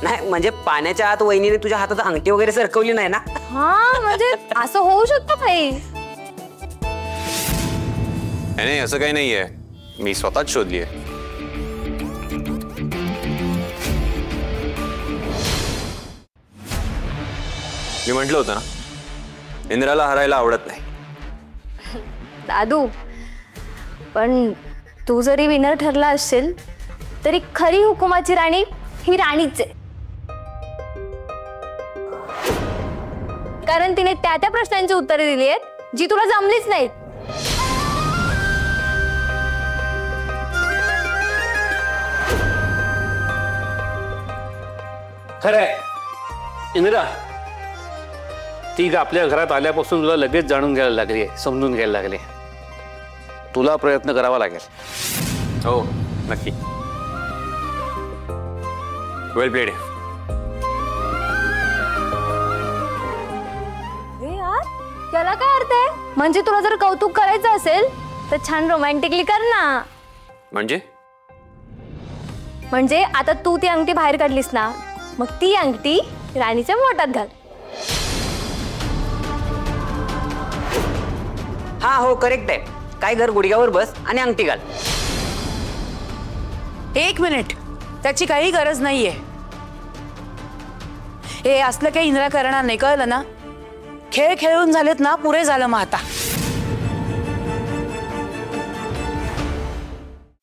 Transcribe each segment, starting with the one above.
नाही म्हणजे पाण्याच्या आत वहिनीने तुझ्या हातात अंगठी वगैरे सरकवली नाही ना? हा म्हणजे असं होऊ शकतं भाई? नाही असं काही नाहीये, मी स्वतःच शोधली आहे. मी म्हटलं होतं ना, इंद्राला हरायला आवडत नाही. दादू, पण तू जरी विनर ठरला असेल तरी खरी हुकुमाची राणी ही राणीच आहे. कारण तिने त्या त्या प्रश्नांची उत्तरे दिली आहेत जी तुला जमलीच नाहीत. खरंय इंदिरा, ती आपल्या घरात आल्यापासून तुला लगेच जाणून घ्यायला लागली आहे, समजून घ्यायला लागली. तुला प्रयत्न करावा लागेल. हो नक्की. वेल प्लेड. यार त्याला काय अर्थ आहे? म्हणजे तुला जर कौतुक करायचं असेल तर छान रोमॅन्टिकली कर ना. म्हणजे आता तू ती अंगठी बाहेर काढलीस ना, मग ती अंगठी राणीच्या बोटात घाल. हा हो करेक्ट आहे. काय घर गुडघ्यावर बस आणि अंगठी घाल. एक मिनिट, त्याची काही गरज नाहीये. हे असलं काही इंद्रा करणार नाही, कळलं ना? खेळ खेळून झालेत ना, पुरे झालं मग आता.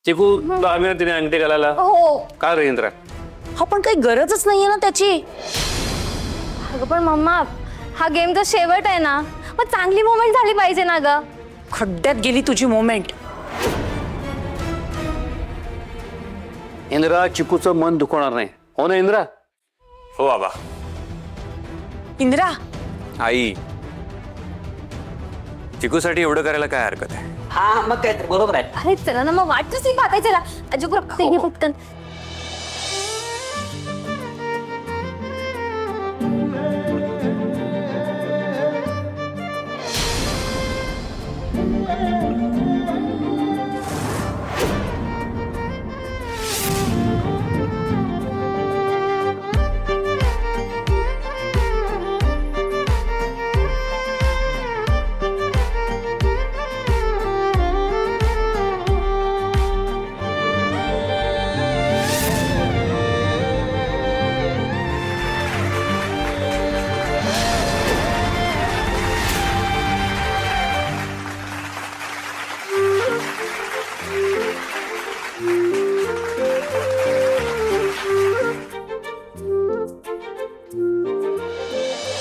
चिकू तुला हवी ना तिने अंगठी घालायला? हो. का रे इंद्रा? हा पण काही गरजच नाहीये ना त्याची. अगं पण मम्मा, हा गेमचा शेवट आहे ना, मग चांगली मोमेंट झाली पाहिजे ना ग. खड्ड्यात गेली तुझी मोमेंट. इंद्रा चिकूचं मन दुखवणार नाही, हो ना इंद्रा? हो बाबा. इंद्रा, आई चिकूसाठी एवढं करायला काय हरकत आहे? हा मग काय बरोबर आहे. अरे चला ना मग, वाट कसली पाकायचं ना. अजून पटकन.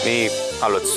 मी आलोच.